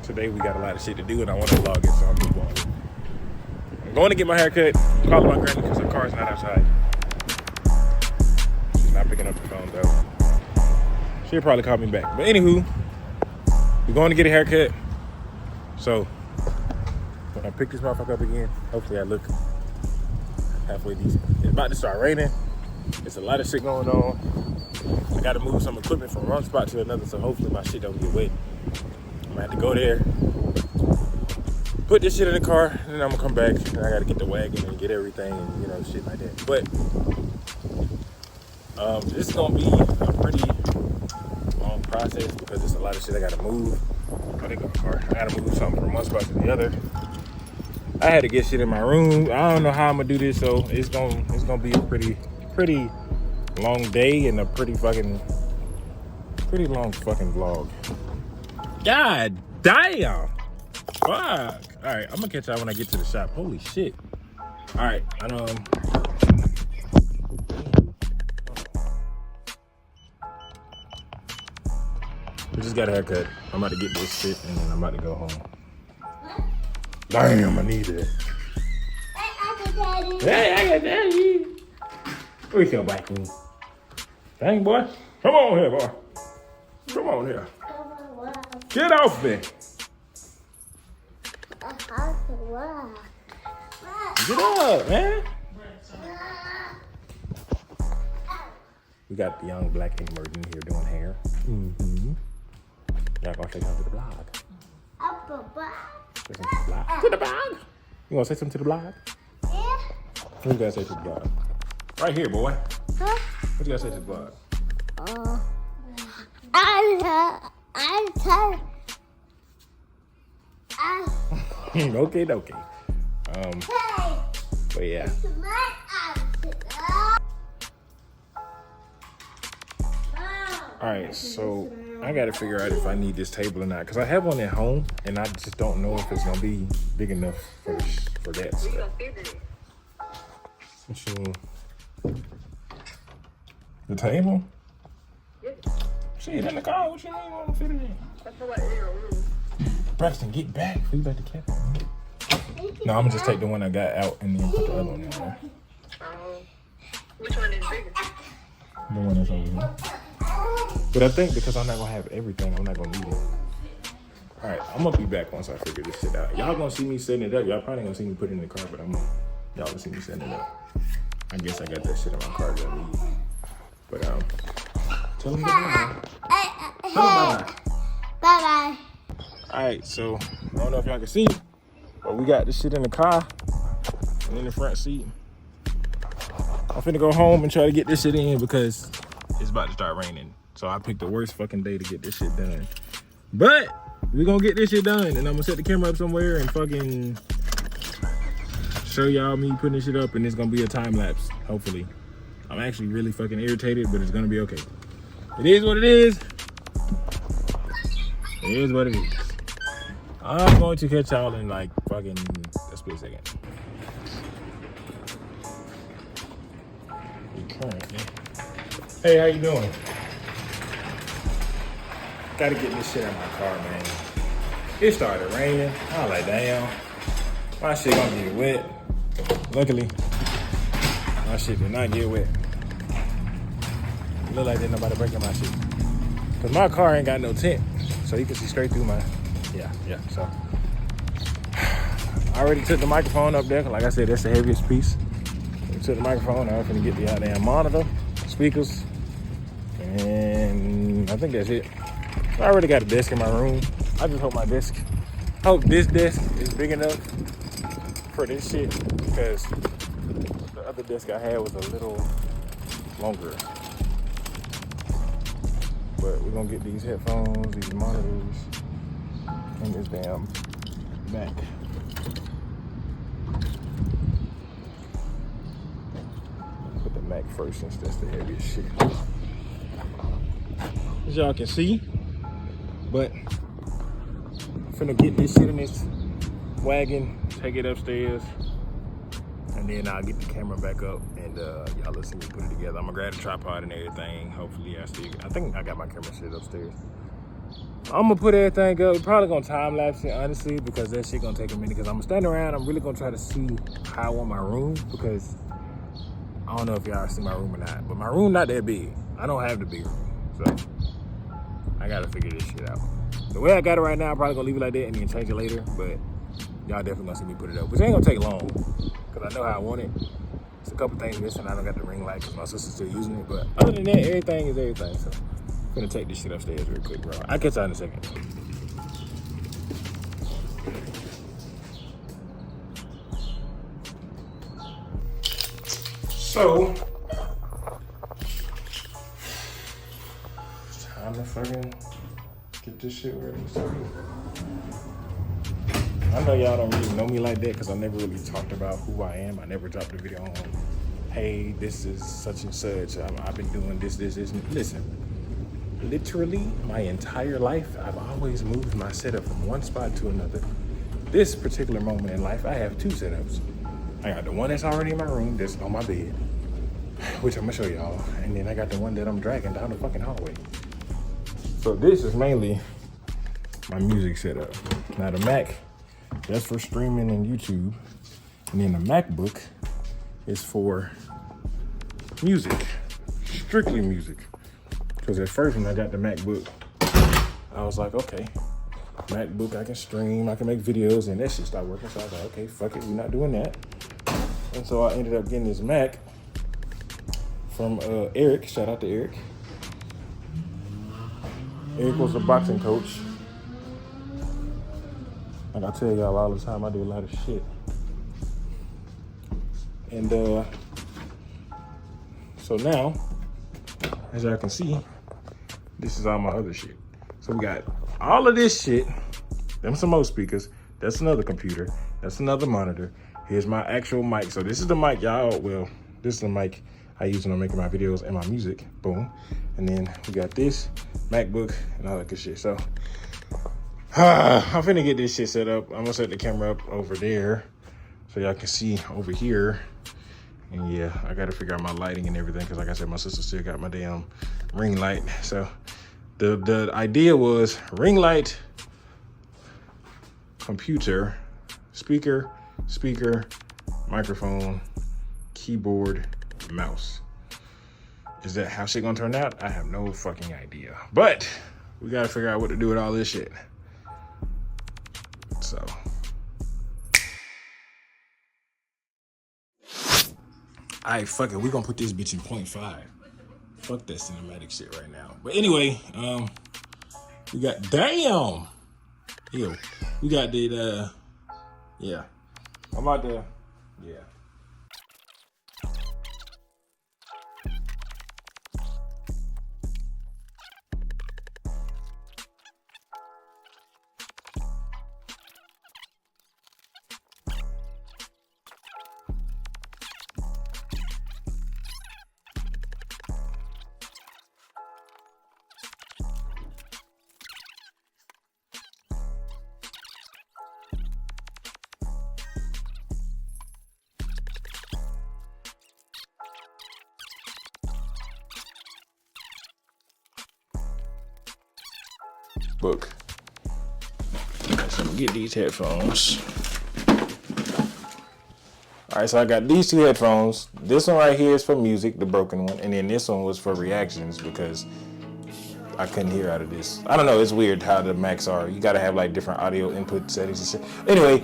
today we got a lot of shit to do and I want to vlog it, so I'm just vlogging. I'm going to get my hair cut. I'm calling my granny because her car's not outside. She's not picking up the phone though. She'll probably call me back. But anywho, we're going to get a haircut. So when I pick this motherfucker up again, hopefully I look halfway decent. It's about to start raining. There's a lot of shit going on. I gotta move some equipment from one spot to another, so hopefully my shit don't get wet. I'm gonna have to go there, put this shit in the car, and then I'm gonna come back and I gotta get the wagon and get everything and, you know, shit like that. But this is gonna be a pretty long process because there's a lot of shit I gotta move. Oh, they got a car. I gotta move something from one spot to the other. I had to get shit in my room. I don't know how I'm gonna do this, so it's gonna be a pretty long day and a pretty long fucking vlog. God damn. Fuck. All right, I'm gonna catch y'all when I get to the shop. Holy shit. All right, we just got a haircut. I'm about to get this shit and then I'm about to go home. Damn, I need it. Hey, I got daddy. Where's your bike? Dang, boy. Come on here, boy. Come on here. Get off me. Get up, man. We got the young black emerging here doing hair. Mm-hmm. Y'all gonna say something to the blog? Say something to the blog. To the blog? You gonna say something to the blog? Yeah. What you gotta say to the blog? Right here, boy. Huh? What you gotta say to the blog? Okay. But yeah. Alright, so I gotta figure out if I need this table or not. Because I have one at home and I just don't know if it's gonna be big enough for that stuff. What you mean? The table? Yep. Shit, in the car. What you mean you want to fit it in? Braxton, get back. We about to cap it. No, I'm gonna just take the one I got out and then put the other one in there. Which one is bigger? The one that's over here. But I think because I'm not gonna have everything, I'm not gonna need it. All right, I'm gonna be back once I figure this shit out. Y'all gonna see me setting it up. Y'all probably gonna see me put it in the car, but y'all gonna see me setting it up. I guess I got that shit in my car that I need. But tell them goodbye. Tell them bye-bye. Bye-bye. All right, so I don't know if y'all can see, but we got this shit in the car and in the front seat. I'm finna go home and try to get this shit in because it's about to start raining. So I picked the worst fucking day to get this shit done. But we gonna get this shit done and I'm gonna set the camera up somewhere and fucking show y'all me putting this shit up and it's gonna be a time lapse, hopefully. I'm actually really fucking irritated, but it's gonna be okay. It is what it is. It is what it is. I'm going to catch y'all in like fucking a split second. Hey, how you doing? Gotta get this shit out of my car, man. It started raining. I was like, damn, my shit gonna get wet. Luckily, my shit did not get wet. Look like there's nobody breaking my shit. Cause my car ain't got no tint, so you can see straight through my, yeah, so. I already took the microphone up there, like I said, that's the heaviest piece. I took the microphone, I'm finna get the goddamn monitor, speakers, and I think that's it. I already got a desk in my room. I just hope I hope this desk is big enough for this shit, because the other desk I had was a little longer. But we're gonna get these headphones, these monitors, and this damn Mac. Put the Mac first since that's the heaviest shit. As y'all can see, but I'm finna get this shit in this wagon, take it upstairs, and then I'll get the camera back up and y'all will see me put it together. I'm gonna grab the tripod and everything. Hopefully I think I got my camera set upstairs. I'm gonna put everything up. Probably gonna time lapse it, honestly, because that shit gonna take a minute. Because I'm gonna stand around. I'm really gonna try to see how I want my room, because I don't know if y'all see my room or not, but my room not that big. I don't have the big room, so I gotta figure this shit out. The way I got it right now, I'm probably gonna leave it like that and then change it later. But y'all definitely gonna see me put it up, which ain't gonna take long, because I know how I want it. It's a couple things missing. I don't got the ring light because my sister's still using it, but other than that, everything is everything. So I'm gonna take this shit upstairs real quick, bro. I'll catch y'all in a second. So, it's time to fucking get this shit ready. I know y'all don't really know me like that because I never really talked about who I am. I never dropped a video on, hey, this is such and such. I've been doing this. Listen, literally my entire life, I've always moved my setup from one spot to another. This particular moment in life, I have two setups. I got the one that's already in my room, that's on my bed, which I'm gonna show y'all. And then I got the one that I'm dragging down the fucking hallway. So this is mainly my music setup. Now the Mac, that's for streaming and YouTube. And then the MacBook is for music, strictly music. Because at first when I got the MacBook, I was like, okay, MacBook, I can stream, I can make videos, and that shit started working. So I was like, okay, fuck it, we're not doing that. And so I ended up getting this Mac from Eric. Shout out to Eric. Eric was a boxing coach. Like I tell y'all all the time, I do a lot of shit. And so now, as y'all can see, this is all my other shit. So we got all of this shit. Them some more speakers. That's another computer. That's another monitor. Here's my actual mic. So this is the mic, y'all. Well, this is the mic I use when I'm making my videos and my music. Boom. And then we got this MacBook and all that good shit. So I'm finna get this shit set up. I'm gonna set the camera up over there so y'all can see over here. And yeah, I gotta figure out my lighting and everything, because like I said, my sister still got my damn ring light. So the idea was ring light, computer, speaker, microphone, keyboard, mouse. Is that how shit gonna turn out? I have no fucking idea. But we gotta figure out what to do with all this shit. So alright, fuck it. We gonna put this bitch in 0.5. Fuck that cinematic shit right now. But anyway, we got damn. Ew. We got the yeah. I'm about to yeah. Book. So I'm gonna get these headphones. All right, so I got these two headphones. This one right here is for music, the broken one, and then this one was for reactions because I couldn't hear out of this. I don't know, it's weird how the Macs are. You gotta have like different audio input settings and shit. Anyway,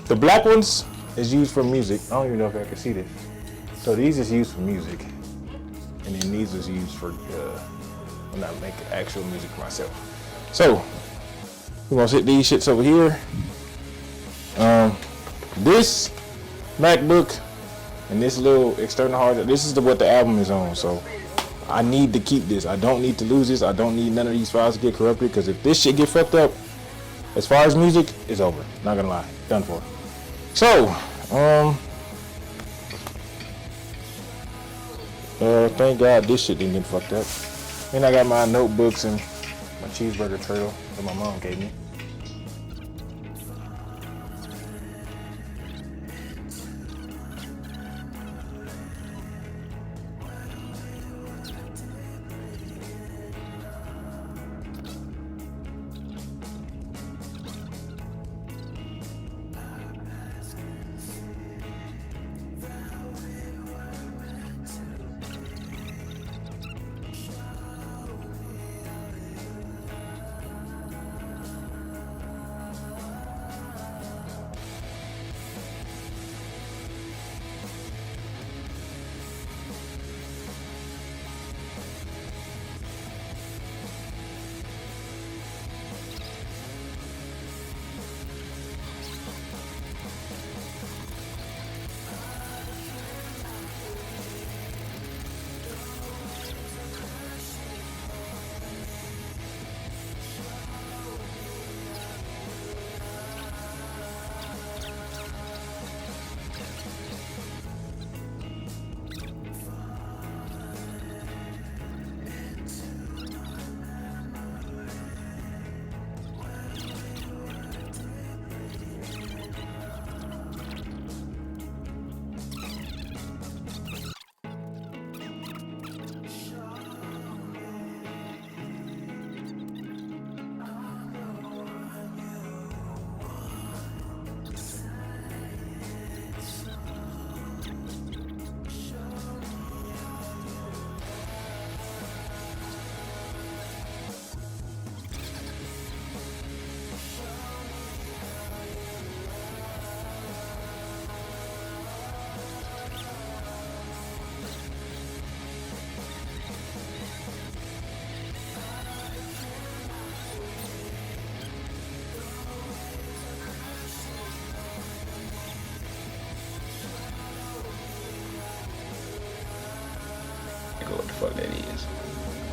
the black ones is used for music. I don't even know if I can see this. So these is used for music, and then these is used for when I make actual music myself. So, we're gonna set these shits over here. This MacBook and this little external hard drive, this is what the album is on. So, I need to keep this. I don't need to lose this. I don't need none of these files to get corrupted, because if this shit get fucked up, as far as music, it's over. Not gonna lie, done for. So, thank God this shit didn't get fucked up. And I got my notebooks and my cheeseburger turtle that my mom gave me.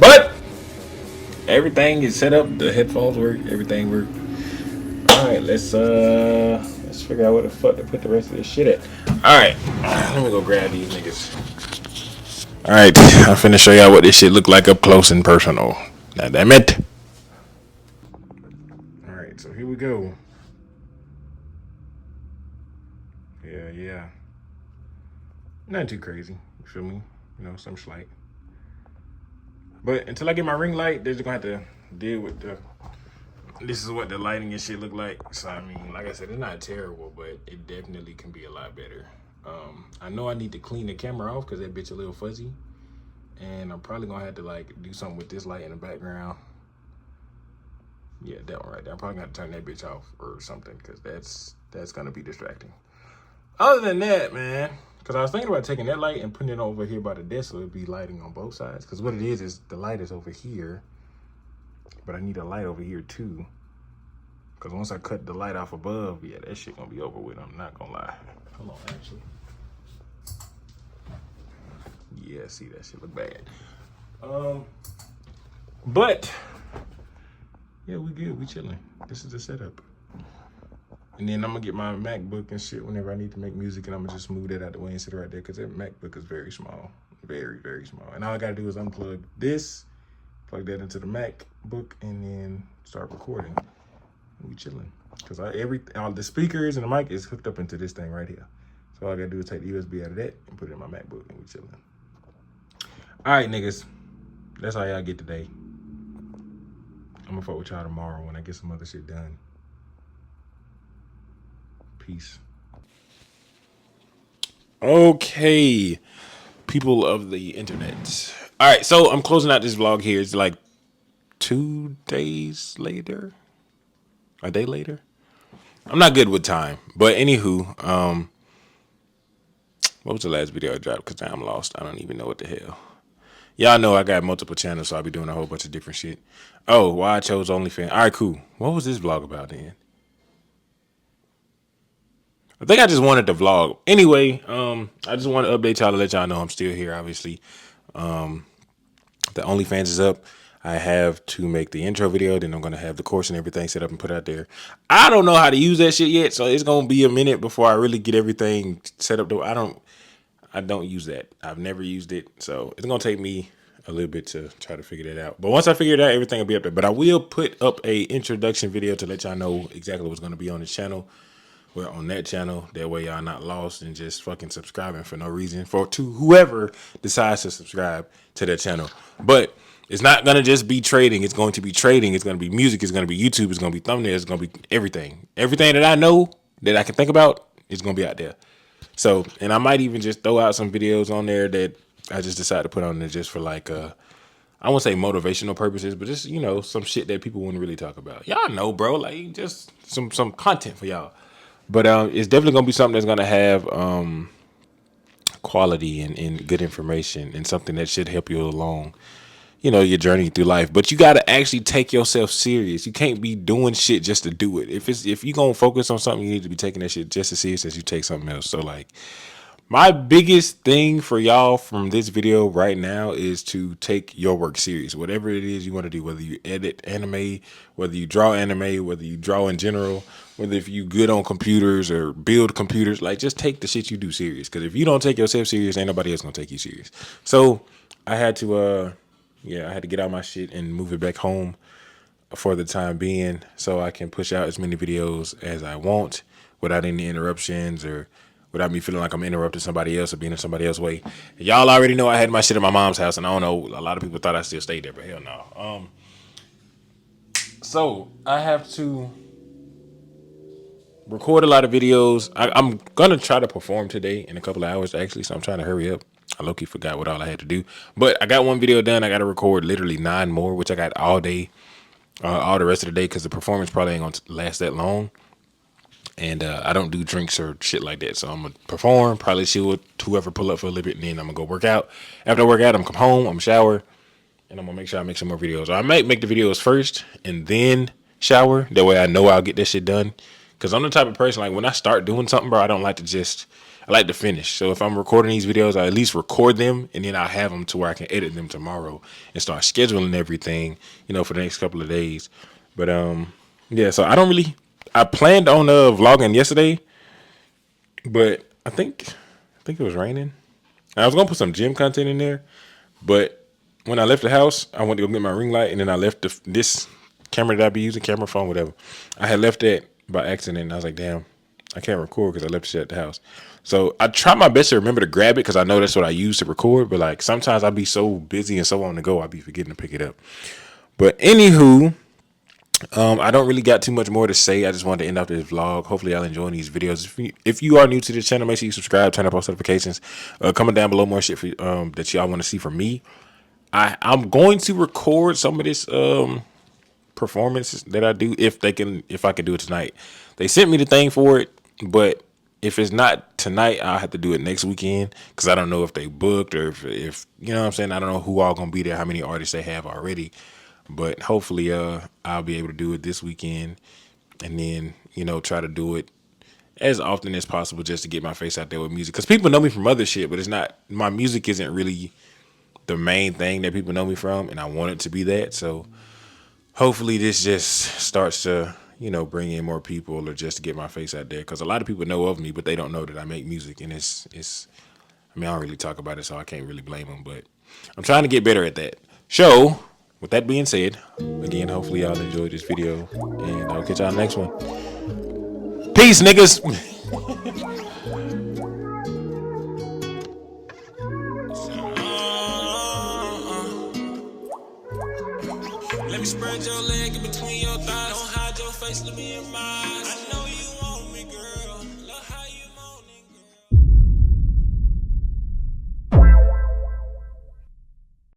But everything is set up. The headphones work. Everything works. All right, let's figure out where the fuck to put the rest of this shit at. All right, let me go grab these niggas. All right, I'm finna show y'all what this shit look like up close and personal. Now, damn it. All right, so here we go. Yeah. Nothing too crazy. You feel me? You know, some slight. But until I get my ring light, they're just gonna have to deal with the. This is what the lighting and shit look like. So I mean, like I said, it's not terrible, but it definitely can be a lot better. I know I need to clean the camera off because that bitch a little fuzzy, and I'm probably gonna have to like do something with this light in the background. Yeah, that one right there. I'm probably gonna have to turn that bitch off or something because that's gonna be distracting. Other than that, man, because I was thinking about taking that light and putting it over here by the desk so it'd be lighting on both sides. Because what it is the light is over here. But I need a light over here too. Because once I cut the light off above, yeah, that shit gonna be over with. I'm not gonna lie. Hold on, actually. Yeah, see, that shit look bad. But, yeah, we good. We chilling. This is the setup. And then I'm gonna get my MacBook and shit whenever I need to make music, and I'm gonna just move that out the way and sit it right there because that MacBook is very small. Very, very small. And all I gotta do is unplug this, plug that into the MacBook, and then start recording. We chilling. Because all the speakers and the mic is hooked up into this thing right here. So all I gotta do is take the USB out of that and put it in my MacBook, and we chilling. All right, niggas. That's how y'all get today. I'm gonna fuck with y'all tomorrow when I get some other shit done. Peace. Okay, people of the internet. All right, so I'm closing out this vlog here. It's like 2 days later. A day later. I'm not good with time, but anywho, what was the last video I dropped? Because now I'm lost. I don't even know what the hell. Y'all know I got multiple channels, so I'll be doing a whole bunch of different shit. Oh, why I chose OnlyFans. All right, cool. What was this vlog about then? I think I just wanted to vlog. Anyway, I just want to update y'all to let y'all know I'm still here, obviously. The OnlyFans is up. I have to make the intro video. Then I'm going to have the course and everything set up and put out there. I don't know how to use that shit yet, so it's going to be a minute before I really get everything set up. I don't use that. I've never used it, so it's going to take me a little bit to try to figure that out. But once I figure it out, everything will be up there. But I will put up a introduction video to let y'all know exactly what's going to be on this channel. Well, on that channel, that way y'all not lost and just fucking subscribing for no reason to whoever decides to subscribe to that channel. But it's not gonna just be trading. It's going to be trading. It's gonna be music. It's gonna be YouTube. It's gonna be thumbnails. It's gonna be everything. Everything that I know that I can think about is gonna be out there. So, and I might even just throw out some videos on there that I just decided to put on there just for like I won't say motivational purposes, but just, you know, some shit that people wouldn't really talk about. Y'all know, bro, like just some content for y'all. But it's definitely going to be something that's going to have quality and good information and something that should help you along, you know, your journey through life. But you got to actually take yourself serious. You can't be doing shit just to do it. If you're going to focus on something, you need to be taking that shit just as serious as you take something else. So, like, my biggest thing for y'all from this video right now is to take your work serious. Whatever it is you want to do, whether you edit anime, whether you draw anime, whether you draw in general, whether if you good on computers or build computers, like just take the shit you do serious. Because if you don't take yourself serious, ain't nobody else gonna take you serious. So I had to, I had to get out my shit and move it back home for the time being so I can push out as many videos as I want without any interruptions or without me feeling like I'm interrupting somebody else or being in somebody else's way. And y'all already know I had my shit at my mom's house, and I don't know, a lot of people thought I still stayed there, but hell no. So I have to record a lot of videos. I'm gonna try to perform today in a couple of hours, actually, so I'm trying to hurry up. I low-key forgot what all I had to do, but I got one video done. I got to record literally 9 more, which I got all day, all the rest of the day, because the performance probably ain't gonna last that long. And I don't do drinks or shit like that. So I'm going to perform, probably chill with whoever pull up for a little bit, and then I'm going to go work out. After I work out, I'm going to come home, I'm going to shower, and I'm going to make sure I make some more videos. Or I might make the videos first and then shower. That way I know I'll get that shit done. Because I'm the type of person, like, when I start doing something, bro, I don't like to just I like to finish. So if I'm recording these videos, I at least record them, and then I'll have them to where I can edit them tomorrow and start scheduling everything, for the next couple of days. But yeah. So I planned on vlogging yesterday, but I think it was raining. I was gonna put some gym content in there, but when I left the house, I went to go get my ring light, and then I left this camera that I be using, camera phone, whatever. I had left that by accident, and I was like, damn, I can't record because I left shit at the house. So I try my best to remember to grab it because I know that's what I use to record. But like sometimes I'll be so busy and so on the go, I'll be forgetting to pick it up. But anywho, I don't really got too much more to say. I just wanted to end off this vlog. Hopefully y'all enjoying these videos. If you are new to the channel, make sure you subscribe, turn on post notifications. Comment down below more shit for that y'all want to see from me. I'm going to record some of this performances that I do if I can do it tonight. They sent me the thing for it, but if it's not tonight, I'll have to do it next weekend because I don't know if they booked or if you know what I'm saying. I don't know who all gonna be there, how many artists they have already. But hopefully, I'll be able to do it this weekend, and then try to do it as often as possible just to get my face out there with music. Because people know me from other shit, but it's not, my music isn't really the main thing that people know me from, and I want it to be that. So hopefully this just starts to bring in more people, or just to get my face out there. Because a lot of people know of me, but they don't know that I make music, and it's. I mean, I don't really talk about it, so I can't really blame them. But I'm trying to get better at that. So, with that being said, again, hopefully y'all enjoyed this video, and I'll catch y'all in the next one. Peace, niggas. Let me spread your leg in between your thighs. Don't hide your face, look me in my eyes. I know